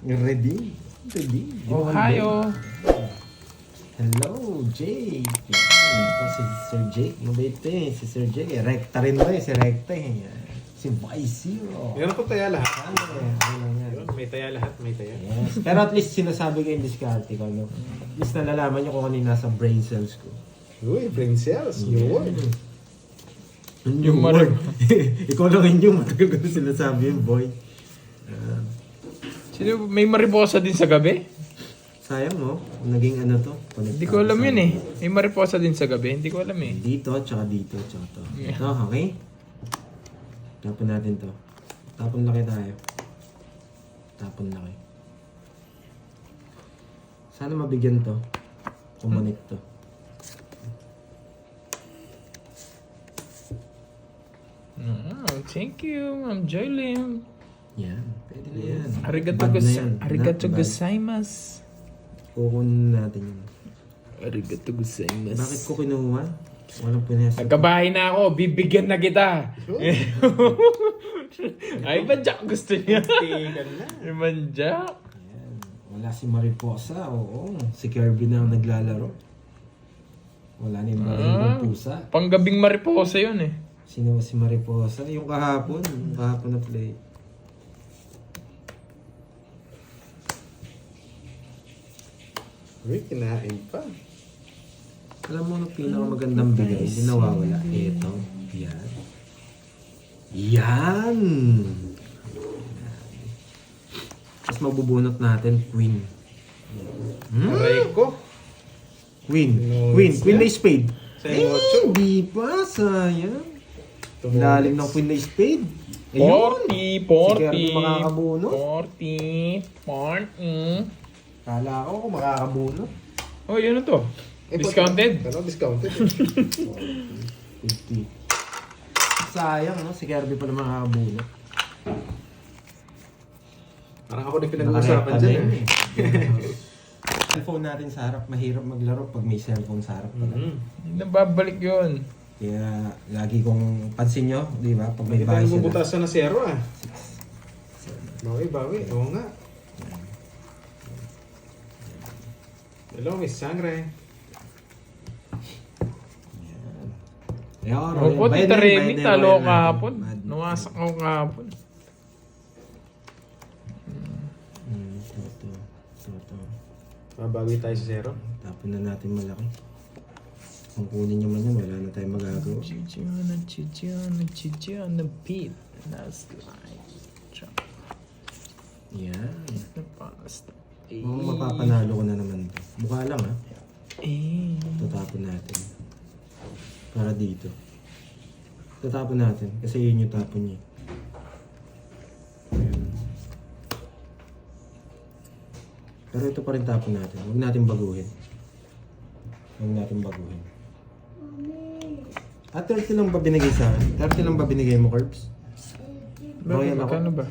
Ready. Ohio. Hello, Jake. Ito si Sir Jake. Mabait eh. Si Sir Jake. Rekta rin ba eh. Si Rekta eh. Si Vice-Zero. Meron ko taya lahat. Yun, May taya lahat, may taya. yes. Pero at least sinasabi ko yung diskarte ko. No? At least nalalaman nyo kung ano yung nasa brain cells ko. Uy, brain cells. New word. Yung word. Ikaw lang yung matagal ko na sinasabi yung boy. Sino, may mariposa din sa gabi? Sayang mo. Naging ano to. Hindi ko alam yun eh. May mariposa din sa gabi. Hindi ko alam eh. Dito, tsaka dito, tsaka to. Ito, okay? Tapon natin to. Tapon laki tayo. Tapon laki. Sana mabigyan to. Kumonect to. Oh, thank you, Ma'am Joylyn. Yan. Pwede na yan. Arigato Bad. gozaimasu. Kukunin natin yun. Arigato gozaimasu. Bakit ko kinuha? Walang pinesa. Nagkabahay na ako, bibigyan na kita. Ay, Manjak gusto niya. Ay, Manjak. Yan. Wala si Mariposa. Oo. Si Kirby na ang naglalaro. Wala na yung baril pusa. Panggabing mariposa yun eh. Sino ba si Mariposa? Yung kahapon. Yung kahapon na play. Uy, kinain pa. Alam mo, ang pinakamagandang bigay, hindi nawawala. Ito. Yan. Yan! Tapos magbubunot natin, Queen. Aray ko. Queen. No, Queen. it's Queen that. na spade. Sa yung 8. Hindi pa. Sayang. Lalim ng Queen na spade. 40, 40. Si Kirby makakabunot. 40. Kala ko kung makakabunot. Oh, yun na to. Discounted? Ano, discounted. 50. Sayang, no? Si Kirby pa naman makakabunot. Parang ako din pinag-uusapan dyan eh. Cellphone natin sa harap, mahirap maglaro pag may cellphone sa harap. Nababalik yun. Kaya lagi kong pansin nyo, di ba? Pag may Hindi bahay tayo sila. bubutasan na zero ah. Bawi. Oo nga. Hello, Miss Sangre. Ayan, Opo, bayad Tita na yun, Remy, bayad na talo yun, kahapon. bayad na. Nawasak ako kahapon. Ito. Babawi tayo sa zero. Tapon na natin malaki. Kung kunin nyo man yun, wala na tayong magagawa. Chichiana, beat. That's like... Yan. Napasta. Kung mapapanalo ko na naman ito. Mukha lang ha. Tatapon natin. Para dito. Tatapon natin. Kasi yun yung tapon niya. Ayan. Pero ito pa rin tapon natin. Huwag natin baguhin. Ah, 30 lang ba binigay sa akin? 30 lang ba binigay mo, Curbs? Royal ako. Magkano ba?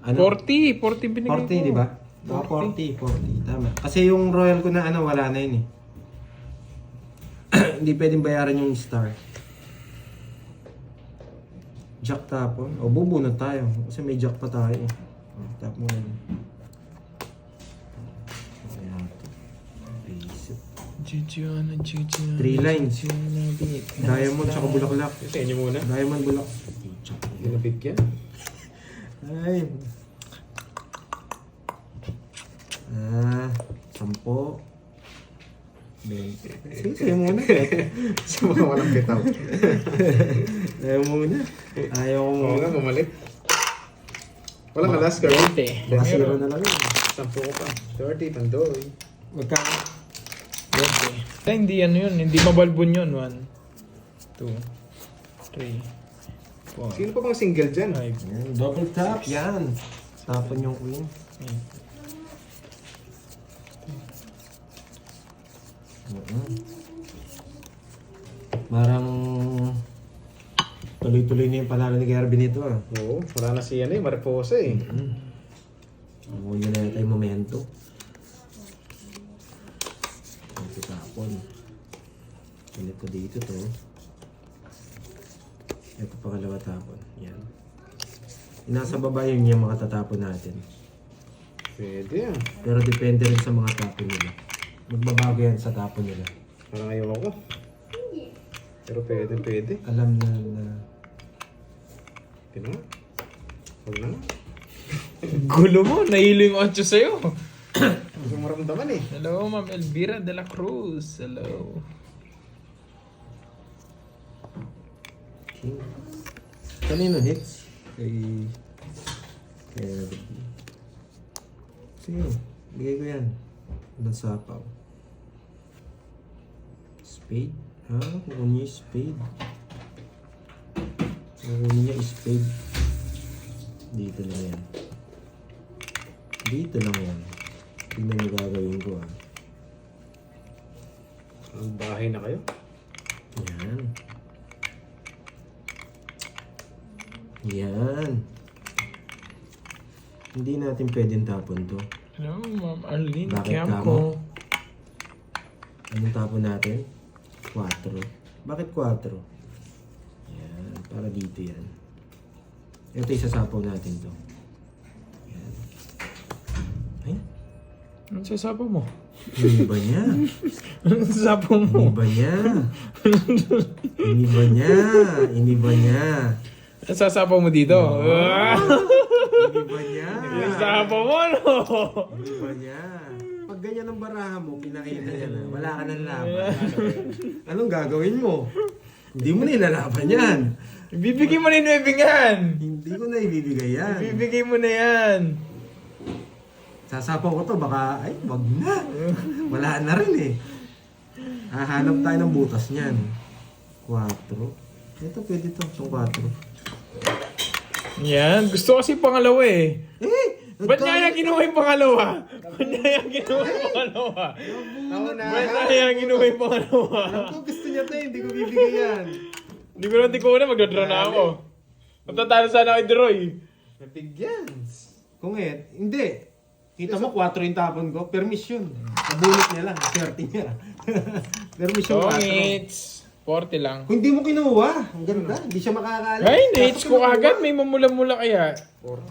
Ano? 40 binigay ko. 40, di ba? 40. Tama. Kasi yung Royal ko na wala na yun eh. Hindi pwedeng bayaran yung star. Jack tapon. O, bubunot tayo. Kasi may jack pa tayo. Tap mo na yun. Ayan. Basic. Chichiana. 3 lines. Diamond tsaka bulaklak. Sa inyo muna. Diamond, bulak. Ginapit yan. Ay. 10. 20. Sige, sa'yo muna. Sa mga walang bitaw. Ayaw muna. Ayaw ko Oo muna. nga, bumalik. Walang alas ka. 20. Baka zero na lang yun. 10 ko pa. 30, pandoy. Magkano? 20. Hindi yun. Hindi mabalbon yun. 1, 2, 3, 4, Sino pa bang single dyan? 5, Yan, double tap. Yan. Tapon yung queen. 8. Marang tuloy-tuloy na yung panalo ni Kirby nito ah. Oo, wala na si Mariposa eh. Huwag na yata yung momento. Ito tapon. Pilit ko dito to. Ito pangalawa tapon. Yan. Nasa baba yun yung mga tatapon natin. Pwede yan. Pero depende rin sa mga tapo nila. Magbabago yan sa tapo nila. Parang ayoko. Pero pwede. Alam na Pino? Huwag na nga. Gulo mo, nahilo yung 8 sa'yo. Gusto mo maramdaman eh. Hello, Ma'am Elvira de la Cruz. Hello. king. Kanino hits? Kay sige, bigay ko yan. Ibang sapaw. Spade? Ha? Kukunin niya yung spade. Kukunin niya yung spade. Dito lang yan. Dito lang yan. Tingnan niyo gagawin ko ah. Ang bahay na kayo. Yan. Yan. Hindi natin pwedeng tapon to. Hello, Ma'am Arlene Bakit Camco. Anong tapon natin? 4. Bakit 4? Yan. Para dito yan. Ito isasapaw natin to. Yan. Ay? Ano sasapo mo? Iniba niya. Ano sasapo mo? Iniba niya. Iniba niya. Iniba niya. Ano sasapo mo dito? Iniba niya. Sasapo mo, no? Iniba niya. Pag ganyan ang baraha mo, pinakita niya na. Wala ka ng laban. Anong gagawin mo? Hindi mo nilalaban yan. Ibibigay mo na yung 9 yan. Hindi ko na ibibigay yan. Ibibigay mo na yan. Sasapaw ko to, baka, ay, wag na. Wala na rin eh. Hahanap tayo ng butas niyan. 4. Ito, pwede to. Itong 4. Yan. Gusto kasi pangalawa eh. Ba't nagka- niya kinuha yung pangalawa? Ba't niya kinuha yung pangalawa? Ba't niya kinuha yung pangalawa? Alam ko gusto niya to eh, hindi ko bibigay yan. Hindi ko na magdodraw na ako. Matatalo sana kay Droy. Nabigyan. Kung hindi. Kita mo, 4 yung tapon ko. Permission. Nabunot niya lang. Swerte niya. Permission 4. It's 40 lang. Kung hindi mo kinuha, ang ganda. Hindi siya makakala. Ay, hits ko agad. May mamula-mula kaya.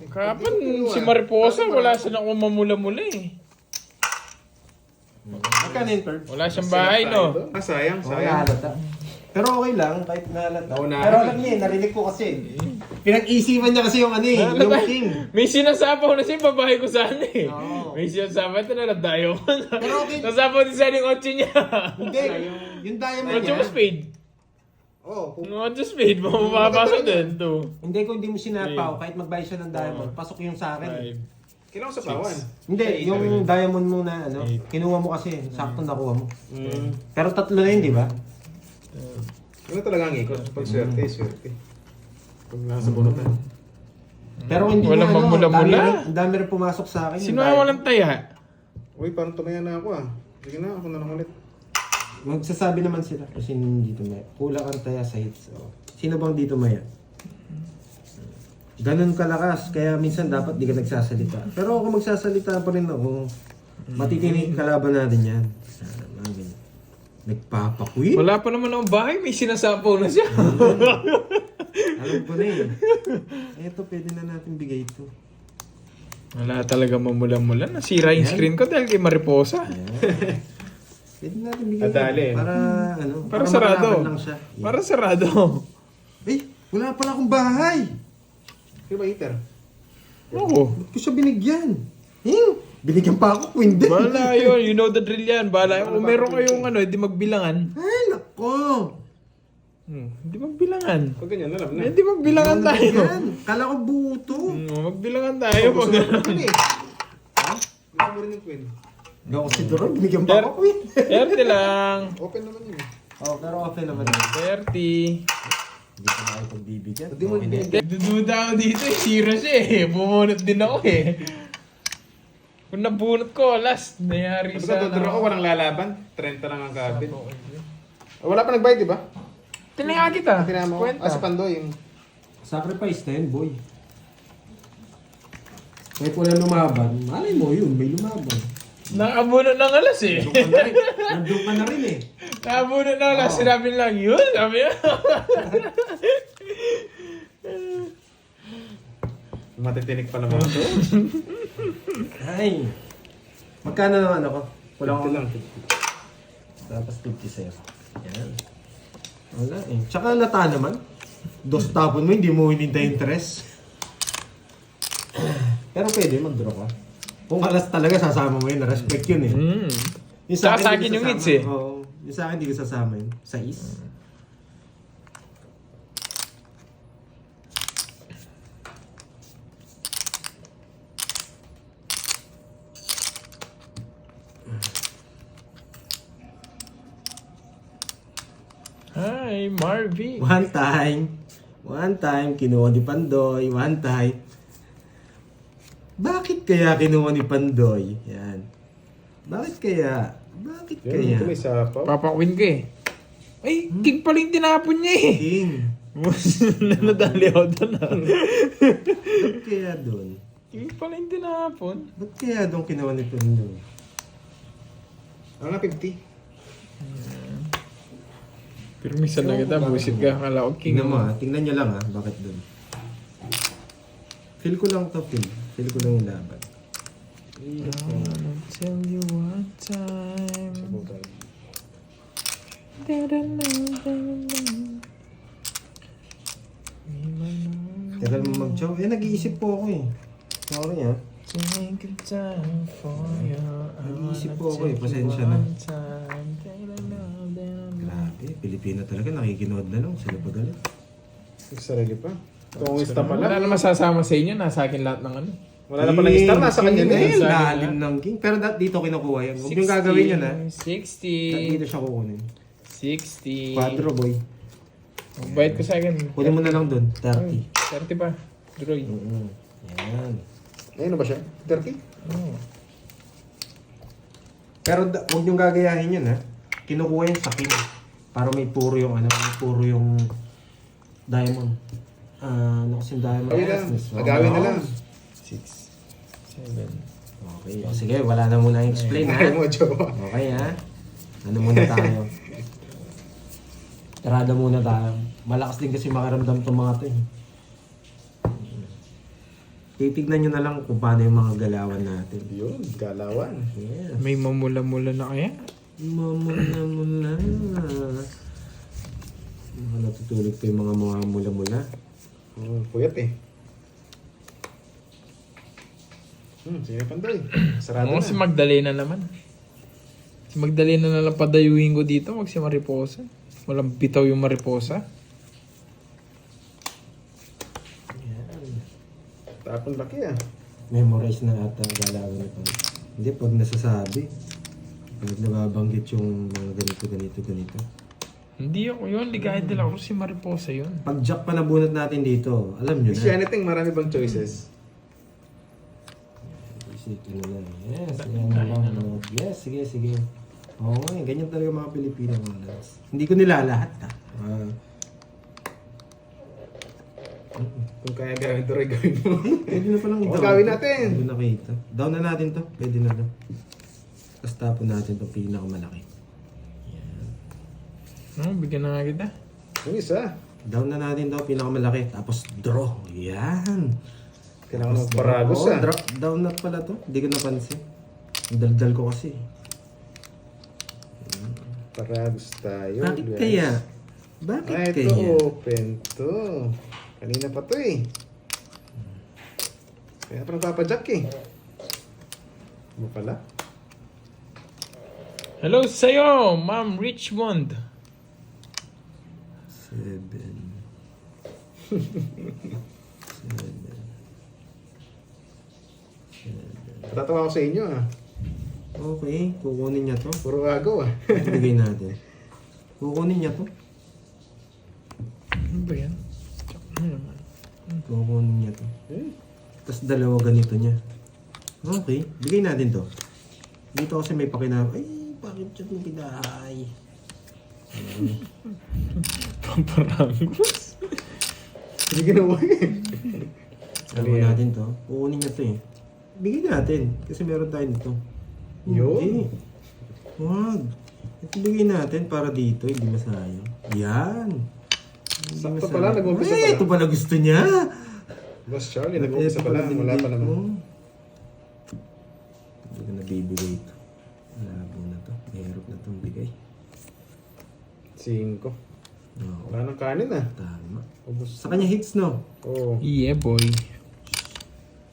Kapan si Mariposa, wala silang mamula-mula eh. Magkano yung third? Wala siyang bahay, no? Sayang. Oo, nahalata. Pero okay lang, kahit nahalata. Naunahan. Pero alam niya, narinig ko kasi. Pinag-isipan niya kasi yung ano eh, yung king. May sinasapaw na siya yung babae ko sana eh. Oo. May sinasapaw, ito na nadayo ko na. Pero okay. Nasapaw din sana yung 8 niya. Hindi, yung diamond 8 niya. mo spade. Oo. Yung 8 spade, mapapasok din. 2. Hindi, kung hindi mo sinapaw, kahit magbayad siya ng diamond, pasok yung sa akin. 5. Kailangan sa pawan. Hindi, yung diamond mo na ano, kinuha mo kasi, sakto nakuha mo. Pero 3 na yun, di ba? Ano talaga ang ikot? Pag swerte. Pag nasa bunutan. Pero hindi Walang mo ano, mamula-mula. ang dami rin pumasok sa akin. Sino ang walang taya? Uy, parang tumayan na ako ah. Sige na, ako na lang ulit. Magsasabi naman sila kung sino dito maya. Kulang ang taya sa hits. Oh. Sino bang dito maya? Ganun kalakas, kaya minsan dapat di ka nagsasalita. Pero ako magsasalita pa rin ako. Matitinig kalaban natin yan. Mga ganyan. Nagpapakwil? Wala pa naman ang bahay, may sinasapaw na siya. Alam ko na eh. Eto, pwede na natin bigay ito. Wala talaga mamula-mula. Nasira yung screen ko dahil kay Mariposa. Ayan. Pwede natin bigay Adali. ito. Para ano? Para sarado. makalaban lang siya. Para sarado. Eh, wala pala akong bahay. Sino ba heater? Oo. Ba't ko siya binigyan? Binigyan pa ako kung hindi. Bala yun. You know the drill yan. Bala yun. Kung meron kayong ano, hindi magbilangan. Ay, nako. Hindi magbilangan. Pag ganyan, alam na. Hindi magbilangan tayo. Yan. Kala ko buto. Magbilangan tayo. Gusto Pag... mo rin eh. Ha? Gusto mo rin yung twin. Gawa ko si Doron, binigyan pa ako queen. 30 lang. Open naman yun eh. Oh, pero okay naman. 30. Hindi ko na ako pagbibigyan. Hindi mo Okay na. Dududa ako dito. Sira siya eh. Bumunot din ako eh. Kung nabunot ko, last. Nangyari Basta sa... dodoro ko, walang lalaban. 30 lang ang kabit. Wala pa nagbayad, di ba? Tinaya kita. Tinama ko. Kwenta. Sa Pandoy yung... Sacrifice na yun, boy. Kahit wala lumaban, malay mo yun, may lumaban. Nakabunot ng alas eh. Nandun ka na rin eh. Nakabunot ng alas. Sinabi lang yun. Sabi niya. Matitinig pa naman ito. Ay! Magkano naman ako? Wala 50 akong lang. Tapos 50 sa'yo. Yan. Wala eh. Tsaka lata naman. Dos tapon mo, hindi mo hinintay yung tres. Pero pwede, mag-draw ka. Kung alas talaga, sasama mo yun. Respect yun eh. Yung Tsaka sa hindi akin ko yung sasama. hits eh. Oo. Yung sa akin, hindi ko sasama yun. Sa is. Hi, Marvy. One time, kinuha ni Pandoy. One time. Bakit kaya kinuha ni Pandoy? Yan. Bakit kaya? Bakit Yan, kaya? ito may sapaw. Papakwin ka eh. Ay, king pala yung tinapon niya eh. King. Nadali ako doon ah. Ba't kaya doon? King pala yung tinapon. Ba't kaya doon kinuha ni Pandoy? Ano nga 50? Pero minsan lang kita, busit ka. Kala ko king. Tingnan mo ha. Tingnan nyo lang ha. Bakit doon? Feel ko lang to, feel. Feel ko lang yung laban. I wanna tell you one time. Tagal mo mag-chow. Eh, nag-iisip po ako eh. Sorry ha. Take a time for you. Nag-iisip po ako eh. Pasensya na. Grabe. Pilipino talaga. Nakikinood na lang. Sila pa galit. Sarili pa. Kung ista pa Wala lang. naman sasama sa inyo. Nasa akin lahat ng ano. Wala na palang star. Nasa kanya na eh. yun. Lalim ng king. Pero dito kinukuha yan. Huwag yung gagawin yun ha. 60. Dito siya kukunin. 60. Quadro boy. Magbayad ko sa akin. Kunin mo na lang doon. 30. 30 pa. Droy. Yan. Ayun na ba siya? 30? Oh. Pero huwag niyong gagayahin yun ha. Kinukuha yun sa king. Para may puro yung ano, may puro yung diamond. Ano kasi yung diamond? Agawin lang. Business. Agawin na lang. 6. 7. Okay. O, sige, wala na muna explain ha. Ayaw mo, jowa. Okay ha. Ano muna tayo? Tirada muna tayo. Malakas din kasi makaramdam itong mga to eh. Titignan nyo na lang kung paano yung mga galawan natin. Yun, galawan. Yes. May mamula-mula na kaya? Mamula-mula. Mga natutulog pa yung mga mula-mula. Puyat eh. Sige Pandoy. Sarado Oo, na. si Magdalena naman. Si Magdalena na lang padayuhin ko dito. Wag si Mariposa. Walang bitaw yung Mariposa. Tapon laki ah. Memorize na ata ang galawan nito. Hindi, pag nasasabi. Pag nababanggit yung mga ganito. Hindi ako yun. Ligayad nila ako si Mariposa yun. Pag jack pa nabunot natin dito, alam nyo Is na. anything, marami bang choices? Isipin na lang. Yes, yan na lang. Yes, sige. Oo nga, ganyan talaga mga Pilipino mga lads. Hindi ko nilalahat ha. Kung kaya gawin ito, rin gawin mo. Pwede na palang ito. Oo, gawin natin. Pwede na kita. Down na natin to. Pwede na to. Tapos tapon natin to pinakamalaki. No, bigyan na nga kita. Yung isa. Down na natin to pinakamalaki. Tapos draw. Yan. Kailangan magparagos ah. Down na pala to. Hindi ko napansin. Ang daldal ko kasi. Paragos tayo. Bakit guys. kaya? Bakit Ah, ito kaya? open to. Kanina pa to eh. Kaya parang papajack eh. Ano pala? Hello sa'yo, Ma'am Richmond. 7. Natatawa ako sa inyo ah. Okay, kukunin niya to. Puro agaw ah. Ibigay natin. Kukunin niya to. Ano ba yan? Ano naman? Kukunin niya to. Eh, Tapos dalawa ganito niya. Okay, bigay natin to. Dito kasi may pakina. Ay, bakit siya itong pinahay? Paparangos. hindi ginawa eh. Gawin natin to. Kukunin niya to eh. Bigay natin. Kasi meron tayo dito. Yun. Hindi. Wag. Ito bigay natin para dito. Hindi masayang. Yan. Hindi Sakto masayang. pala, nag-umpisa Ay, pala. ito pala gusto niya. Boss Charlie, nag-uumpisa pa lang. Wala pa naman. Hindi ko nabibigay ito. Malabo na to. Mahirap na itong bigay. 5. Oo. Wala nang kanin ah. Tama. Ubus. Sa kanya hits, no? Oo. Yeah, boy.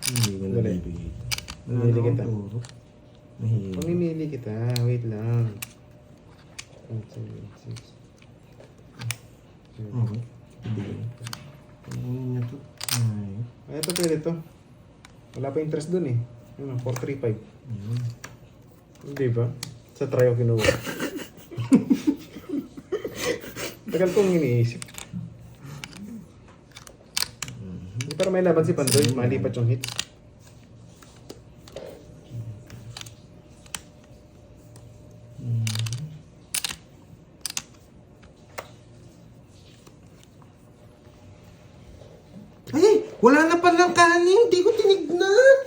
Hindi ko Dali. nabibigay ito. Wala Pumili na kita. akong turo. Mahirap. Pamimili kita. Wait lang. 1, 2, 6. Okay. Ibigay. Pagbunin niya to. Ay. Ay, ito pwede to. Wala pa interest dun eh. Ano, 435. Ayun. Hindi ba? Sa try ko kinuha. Tagal kong iniisip. Pero may laban si Pandoy. Malipat yung hits. Ay! Wala na palang kanin! Hindi ko tinignan!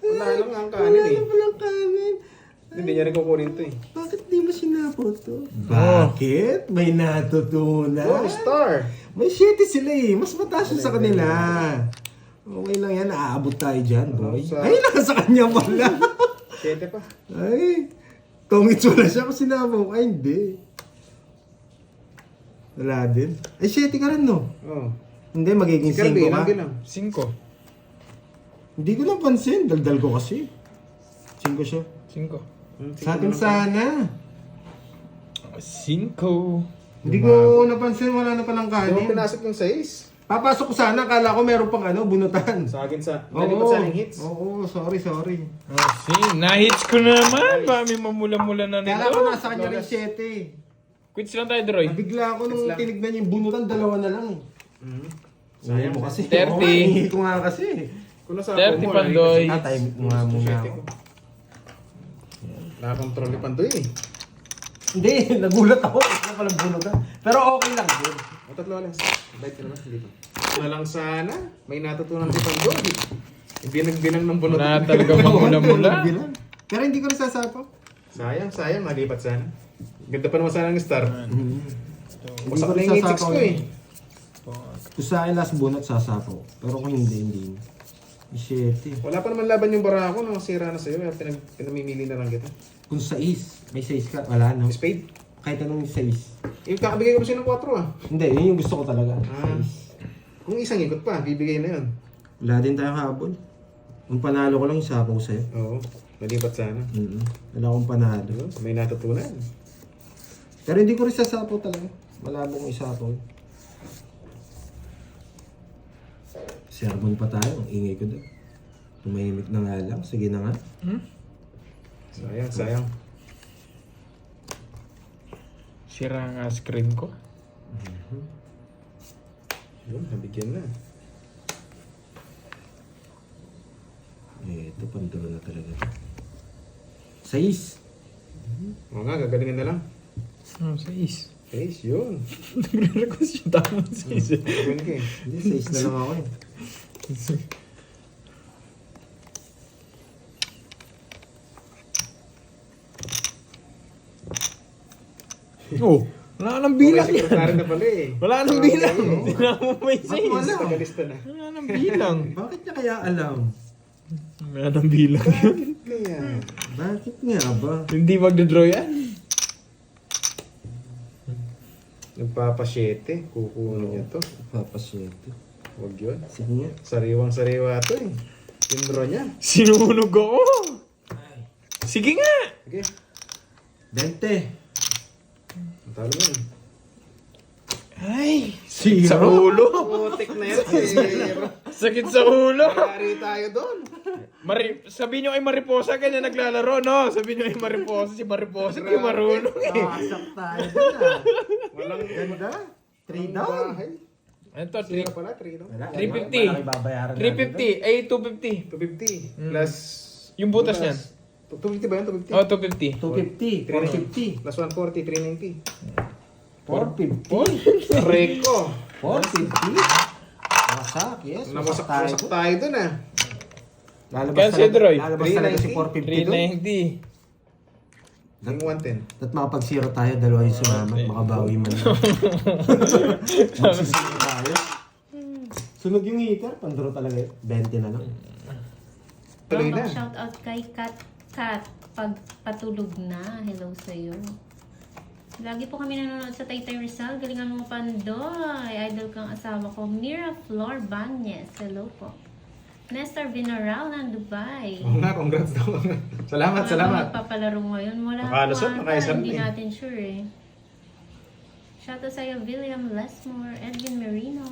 Wala lang ang kanin eh. Wala na palang kanin! Hindi niya rin kukunin to eh. Bakit di mo sinapo to? Bakit? May natutunan? Oh, star! May 7 sila eh. Mas mataas yun sa kanila. Okay lang yan. Aabot tayo dyan, boy. Sa- Ay, nasa kanya pala. 7 pa. Ay, tongits wala siya kasi sinapo. Ay, hindi. Wala din. Ay, 7 ka rin, no? Oh. Hindi, magiging Si Kirby, 5 ilang ka. bilang? 5. Hindi ko napansin. Daldal ko kasi. 5 siya. 5. Sa akin sana. 5. Hindi ko napansin. Wala na palang Di mo kanin. pinasok yung 6. Papasok ko sana. Akala ko meron pang bunutan. Sa akin sa... Nalipat sa aking hits. Oo, sorry. Oh, see, na-hits ko na naman. Mami, mamula-mula na nito. Kala ko nasa kanya rin 7. Quits lang tayo, Droy. Nabigla ako nung It's lang. tinignan niya yung bunutan. 2 na lang. Mhm. Sayang mo kasi. 30. Oo nga, hihingi ko nga kasi. Kung nasa 30 ako mo, Pandoy. Time mo nga muna ako. Nakakontrol ni Pandoy eh. Hindi, nagulat ako. Ito palang bunutan. Pero okay lang din. O, tatlo lang. Bait ka naman. Dito. Na lang sana. May natutunan si Pandoy. Bilang ng bunot. Wala talaga mamula-mula. Bilang. Pero hindi ko rin sasapaw. Sayang. Malipat sana. Ganda pa naman sana ng star. Hindi Wasak ko na rin yung 86 sasapaw. ko eh. Kung sa akin last bunot, sasapaw. Pero kung hindi. 7. Wala pa naman laban yung bara ko. Nasira na sa'yo. Kaya pinamimili na lang kita. Kung 6, may 6 ka, wala no? Spade. Kahit anong 6. Yung kakabigay ko siya ng 4 ah. Hindi, yun yung gusto ko talaga. Ah. Kung isang ikot pa, bibigay na yun. Wala din tayong habol. Ang panalo ko lang yung sapaw sa'yo. Oo. Malipat sana. Wala akong panalo. Diba? May natutunan. Pero hindi ko rin sasapaw talaga. Malabo kong isapaw. Sermon pa tayo. Ang ingay ko doon. Tumahimik na nga lang. Sige na nga. Sayang. Sira nga screen ko. Yun, nabigyan na. Ito, panduro na talaga. 6. Oo nga, gagalingan na lang. 6. 6, yun. Nagre-request yung tamang 6. Gagawin ka eh. Hindi, 6 na lang ako eh. Oh, wala nang bilang Okay, yan. sekretary na pala eh. Wala nang bilang. Hindi na mo may Ba't wala? 6. Tagalista na. Wala nang bilang. Bakit niya kaya alam? Wala nang bilang yun. Kaya. Bakit nga ba? Hindi magdodraw yan. Nagpapasyete. Kukunin niya to. Papasyete. Huwag yun. Sige nga. Sariwang-sariwa to eh. Yung draw niya. Sinunog ako. Sige nga. Sige. 20. Ang talo mo yun. Ay, Zero. sa ulo. Putik na yan. Zero. Sakit sa ulo. Kari tayo doon. Sabi nyo kay Mariposa kanya naglalaro, no? Sabi nyo kay Mariposa, si Mariposa di marunong eh. Kasak tayo dun ah. Walang Ganda. 3 walang down. bahay. Ito, Zero pala, 3 down. Wala, 350. walang ibabayaran natin 350, ay 250. 250 plus... Yung butas niyan. 250 ba yun? 250? Oh, 250. doon. 250. 450. Plus 140, 390. 450. Reko. 450. Wasak, yes. Namasak tayo. tayo dun ah. Lalabas Kaya si Droy, lalabas talaga si 450 doon. 390. Yung 110. At makapag-zero tayo, dalawa yung sumama. Makabawi man lang. Magsisiro tayo. Sunog yung heater, panduro talaga yun. 20 na lang. Tuloy na. Shout out kay Kat pagpatulog na. Hello sa'yo. Lagi po kami nanonood sa Taytay Rizal. Galingan mo Pandoy. Idol kang asawa ko. Mira Flor Banyes. Hello po. Nestor Vinaral ng Dubai. Oo nga, congrats daw. Salamat, salamat. Magpapalaro ngayon. Wala Nakalusot, pa. nakaisa rin Hindi eh. natin sure eh. Shout out sa'yo, William Lesmore, Edwin Merino,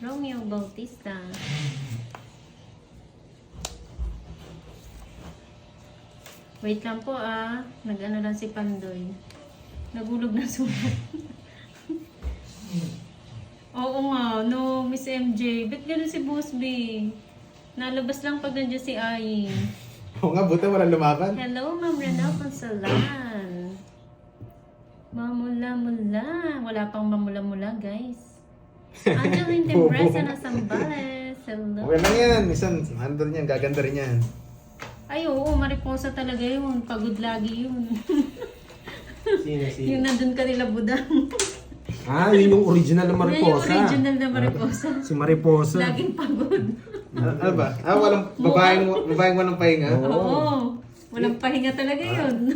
Romeo Bautista. Wait lang po ah. Nag-ano lang si Pandoy. Nagulog na sulat. Oo nga, no, Miss MJ. Ba't gano'n si Boss B? Nalabas lang pag nandiyan si Ai. Oo nga, buti walang lumaban. Hello, Ma'am Renal Consalan. Mamula-mula. Wala pang mamula-mula, guys. Angeline Tempresa na Sambales. Hello. Okay lang yan. Minsan, ano rin yan, gaganda rin yan. Ay, oo, mariposa talaga yun. Pagod lagi yun. Sino? Yung nandun ka nila budang. Ah, yun yung original na Yan yung mariposa. original na mariposa. Si Mariposa. Laging pagod. Ano ba? Ah, walang babaeng walang pahinga. Oo. Walang pahinga talaga yun.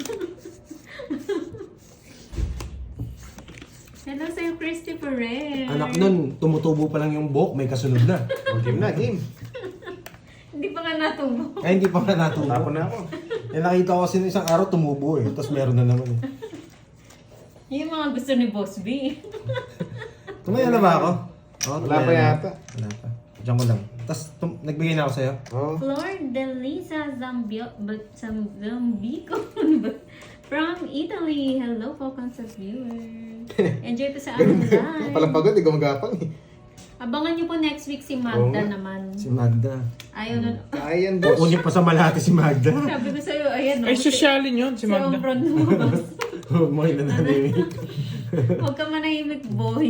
Hello sa'yo, Christopher Ren. Anak nun, tumutubo pa lang yung buhok, may kasunod na. O, game na, game. Hindi pa nga natubo. Ay, hindi pa nga natubo. Tapo na ako. Eh, nakita ko kasi nung isang araw tumubo eh. Tapos meron na naman eh. Yung mga gusto ni Boss B. Tumaya na ba ako? Oh, Wala pa yata. Wala pa. Diyan ko lang. Tapos nagbigay na ako sa'yo. Oo. Flor Delisa Zambico from Italy. Hello po, constant viewer. Enjoy po sa aming live. Palang pagod, di gumagapang eh. Abangan niyo po next week si Oo Magda nga. naman. Si Magda. Ayaw na. Kaya yan, boss. Kukunin pa sa Malate si Magda. Sabi ko sa'yo, ayan. Ay, sosyalin yun, si Si Magda. Ombron lumabas. Huwag mo na nanimik. Huwag ka manahimik, boy.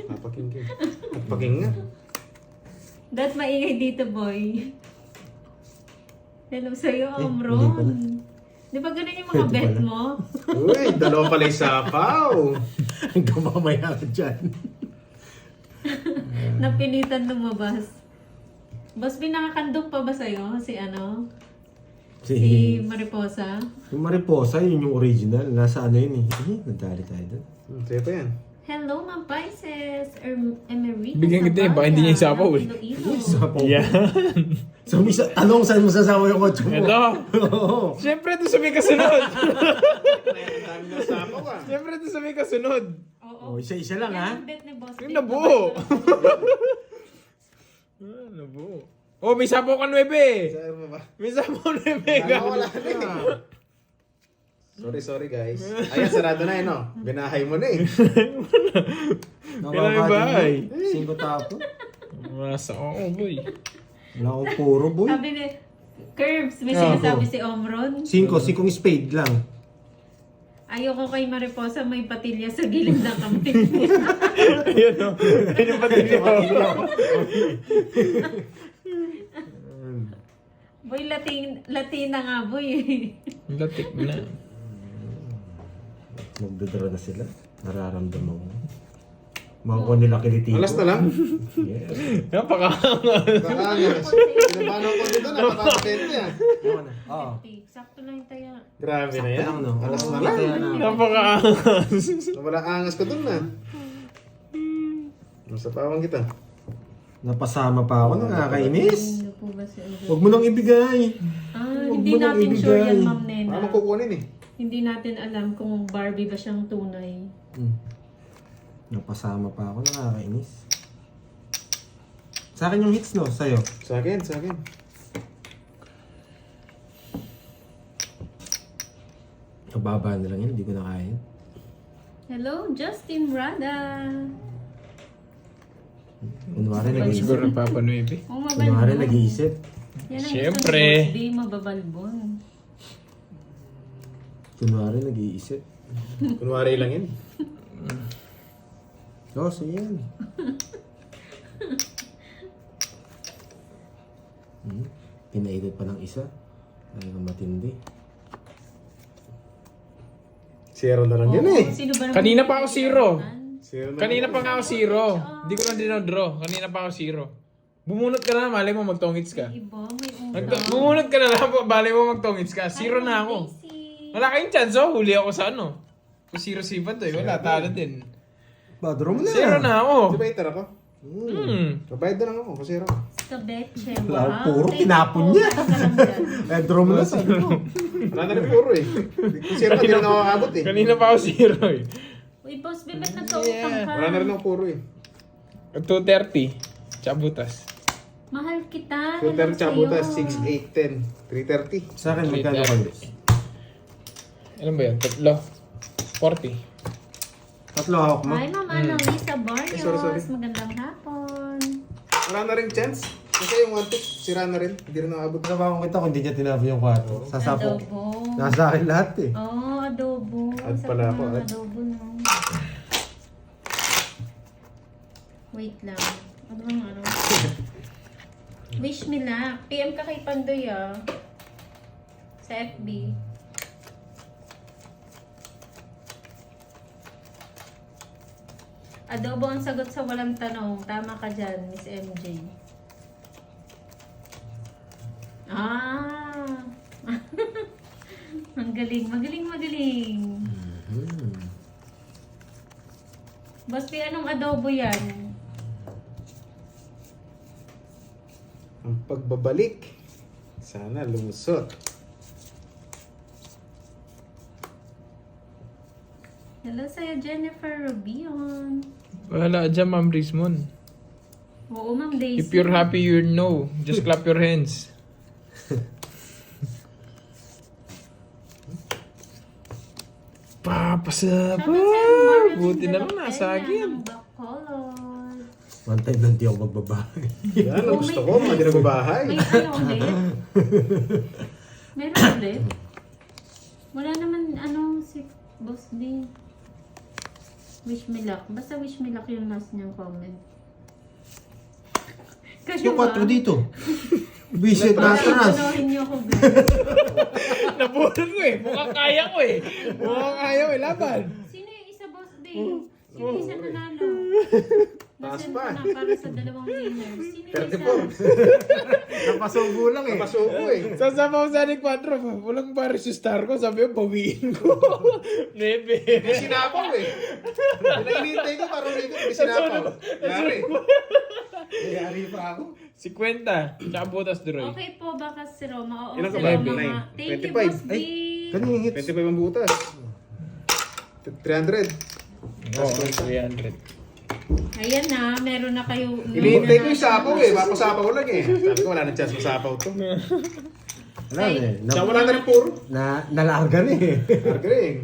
Papaking. Papaking nga. Dahil maingay dito, boy. Hello sa'yo, mali pala. Omron. Di ba ganun yung mga Pwede bet pala. mo? Uy, dalawa pala yung sapaw. Hanggang mamaya ka dyan. Napilitan lumabas. Boss, nakakandok pa ba sa'yo? Si ano? Si Mariposa? Yung Mariposa, yun yung original. Nasa ano yun eh. Nadali tayo doon. Sa'yo pa yan. Hello, Ma'am Pisces! Emerita Bigyan kita eh, baka hindi niya isapaw eh. Iloilo. Yan. So, tanong saan mo sasama yung kotse mo? Ito. Oo. Siyempre, ito sa may kasunod. Ang dami ng sapaw ah. Siyempre, ito sa may kasunod. Oo. Oh, isa-isa lang ha. Yan ang bet ni Boss. Yung nabuo. Nabuo. Oh, may sapaw ka 9 eh. Sa'yo mo ba? May sapaw 9 Wala na eh. Sorry guys. Ayan, sarado na eh, no? Binahay mo na eh. Kailangan bahay. 5 tapo. Masa oo, boy. Wala akong puro boy. Sabi ni Curbs, may Ah, sinasabi oo. si Omron. 5 spade lang. Ayoko kay Mariposa may patilya sa gilid ng kamping. Ayun o. Ayun yung patilya ko. Boy, Latina nga boy. Latik na. Magdodraw na sila. Nararamdaman ko. Makukuha nila kilitiko. Alas na lang. Yes. Napakaangas. Nakaangas. Pinabahan ko dito, napaka-atente ah. Ano na? Oo. Sakto lang yung taya. Grabe na Sakto yan. lang no. Alas Oo, na lang. kaya na. Napakaangas. Wala angas ko dun na. Nasa pawang kita. Napasama pa ako. Nakakainis. Ano po ba si Omron? Huwag mo nang ibigay. Hindi mo nang natin sure ibigay. yan, Ma'am Nena. Paano kukunin eh? Hindi natin alam kung Barbie ba siyang tunay. Napasama pa ako. Nakakainis. Sa akin yung hits no. Sa'yo. Sa akin, sa akin. Kababa na lang yun. Hindi ko na kaya. Hello, Justin Rada. Kunwari nag-iisip. Siguro Papa 9. Oh, Kunwari mabalbon. nag-iisip. Yan ang Siyempre. gusto ni Boss B, mababalbon. Kunwari nag-iisip. Kunwari lang yun. Oo, so yan. Pinaidot pa ng isa. Ay, matindi. Zero na lang yun eh. Sino ba Kanina pa ako zero. Zero na Kanina pa nga ako 0. Hindi ko lang dinodraw. Kanina pa ako 0. Bumunot ka na, malay mo magtongits ka. Iba, may utang. Bumunot ka na lang, malay mo magtongits ka. Zero na ako. Wala kayong chance, oh. Huli ako sa ano. Kung 0-7 to eh. Wala, talo din. Badro mo na. Zero na ako. Di ba iter ako? Kabayad na lang ako kasi ako. Skabeche, Wala, wow. puro Thank you tinapon po, niya. matagal dyan. Eh, draw mo na sa iyo. Wala na rin puro eh. Kung zero ka, di na nakakabot eh. Kanina pa ako 0 eh. Uy, boss, bibet nagkautang ka. Wala na rin ako puro eh. 230. Tsaka butas. Mahal kita. 230 tsaka hello butas, sa'yo. 6, 8, 10. 330. Sa akin, magkano kayo? Ano ba yan? Tatlo. 40. Tatlo hawak mo. Hi, Ma'am Annalisa Barrios. sorry. Magandang hapon. Wala na rin chance. Kasi yung 1 sira na rin. Hindi rin nakabot. Trabaho kita kung hindi niya tinabi yung kwarto. Sasapok. Adobo. Nasa akin lahat eh. Oh, adobo. Add Sa pala ako, mga add. adobo, no? Wait lang. Ano bang ano? Wish me luck. PM ka kay Pandoy, ah. Sa FB. Adobo ang sagot sa walang tanong. Tama ka dyan, Miss MJ. Ah! Ang galing. Magaling. Boss P, anong adobo yan? Ang pagbabalik. Sana lumusot. Hello sa'yo, Jennifer Rubion. Wala dyan, Ma'am Rismon. Oo, Ma'am Daisy. If you're happy, you know. Just clap your hands. Papasabay! Buti na lang nasa akin. Bacolod. One time lang di ako magbabahay. Yan, ang gusto ko. Mga di nagbabahay. May ano ulit? Meron ulit? Wala naman ano si Boss B. Wish me luck. Basta wish me luck yung last niyang comment. Kasi Yung 4 dito. Visit na atras. Panorin niyo ako, guys. Nabunan ko eh. Mukhang kaya ko eh. Mukhang kaya ko eh. Laban. Sino yung isa, Boss B? Sino yung isa nanalo? Taas Nasend pa. ko na para sa dalawang winners. Sino yung isa? 34. Napasubo lang eh. Napasuko eh. Sasabaw sa ni Quadro. Walang baris yung star ko. Sabi ko, bawiin ko. Nebe. May sinapaw eh. Pinainintay ko parang dito. May sinapaw. Yari. Yari pa ako. 50. Tsaka butas, Droy. Okay po, baka si Roma. Oo, Ilan si ka ba? Roma. Nine. Thank you, 25. Boss B. Kanina hits. 25 ang butas. 300. Oo, 300. Ayan na, meron na kayo. Hinihintay ko yung sapaw eh. Papasapaw lang eh. Sabi ko wala na chance masapaw to. Wala na eh. Siya wala na rin puro. Nalarga na eh. Argring.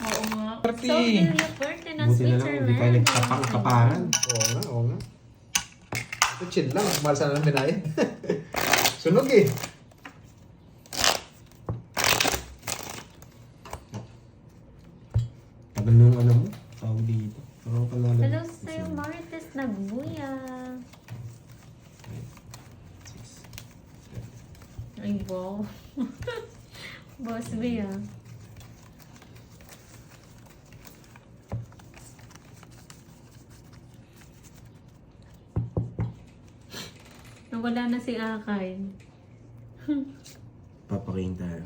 Oo nga. Party. So, Delia Fuerte ng Buti na lang, hindi tayo nagkapang-kapangan. Oo nga, oo nga. Ito chill lang. Mahal sana ng binayad. Sunog eh. Tagal nung ano mo, tawag dito. Pero panalo. Hello sa'yo, Marites Nagbuya. Ay, wow. Boss B, ah. Nawala na si Akay. Papaking tayo.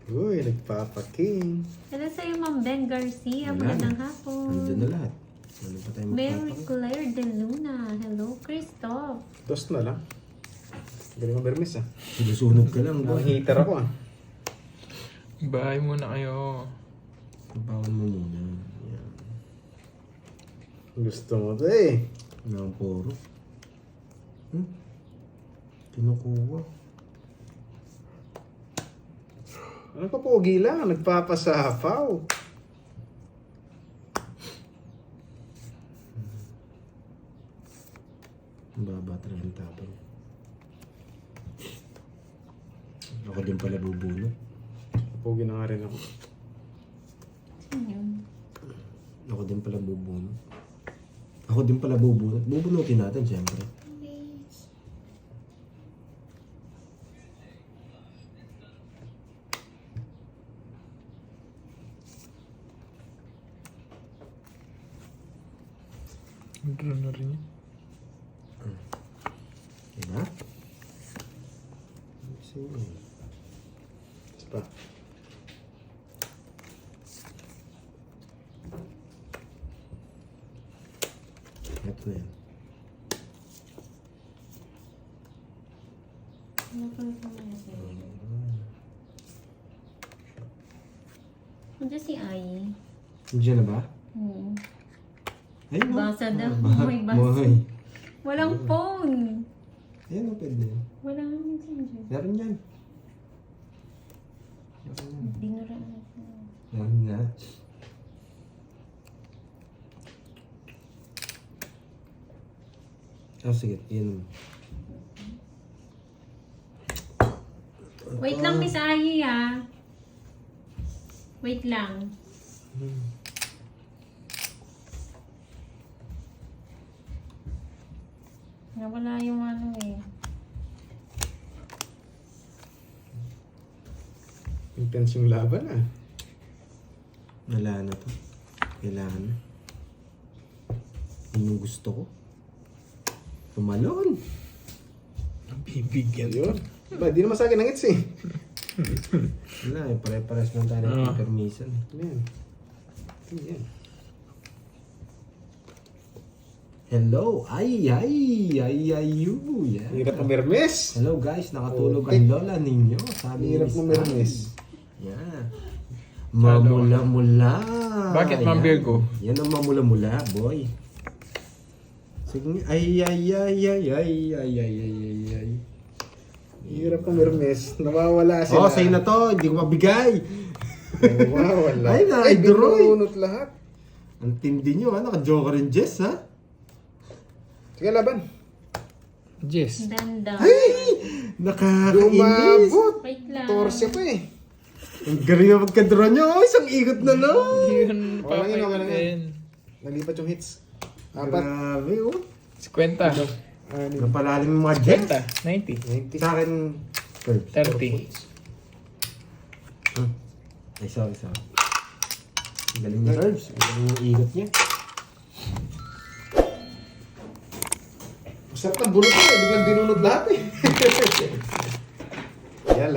Uy, nagpapaking. Hello sa'yo, Ma'am Ben Garcia. Wala Magandang na. hapon. Nandun na lahat. Ano pa tayo Mary magpapaking? Claire De Luna. Hello, Christoph. Dos na lang. Galing mo bermis ah. Sinusunod ka lang, boy. Heater ako ah. Bahay muna kayo. Tapawan mo muna. Yan. Gusto mo to eh. Ano ang puro? Kinukuha. Ano pa pogi lang? Nagpapasapaw. Ang baba talaga ng tapang. Ako din pala bubunot. Pogi na nga rin ako. Sino yun? Ako din pala bubunot. Ako din pala bubunot. Bubunutin natin, siyempre. Draw na rin yun. Diba? Isa pa. Ito na yan. Ano pa ito na sa'yo? Nandiyan si Ai. Diyan na ba? Ayun, Basa daw. Ba- May basa. Boy. Walang phone. Ayun, pwede. Wala naman dyan. Meron yan. Binuraan ako. Meron na. Oh, sige. Yun. Wait lang, Miss Ai, ha? Wait lang. Nawala yung ano eh. Intense yung laban ah. Wala na to. Kailangan na. Yun yung gusto ko. Tumalon. Bibigyan. Yun. Ba, di naman sa akin ang hits eh. Wala eh. Pare-pares lang tayo ng permission. Yan. Yan. Hello! Ay! You! Yeah. Hirap ng Mermes. Hello guys, nakatulog Okay. ang lola ninyo. Sabi ni Hirap Miss ng Mermes. Ay. Yeah. Mamula-mula. Bakit, Ma'am Yan. Virgo? Yan ang mamula-mula, boy. Sige, ay. Hirap ng Mermes. Nawawala sila. Oh, sa'yo na to. Hindi ko mabigay. Nawawala. Ay, na-idroy. binunot lahat. Ang tindi nyo, ha? Naka-joker and Jess, ha? Sige, laban. Jess. Danda. Ay! Nakakainis. Lumabot. Wait lang. Torse pa eh. Ang galing na magka-draw nyo. Oh, isang ikot na lang. Yun, Okay lang yun, okay lang papayutin. Nalipat yung hits. Apat. Grabe, oh. 50. Napalalim yung mga Jess. 90. 90. Sa akin, curve. 30. Ay, sorry. Ang galing niya, Curbs. Ang galing yung ikot niya. Masarap ng bulot ko eh. Biglang binunod lahat eh. Yan lang.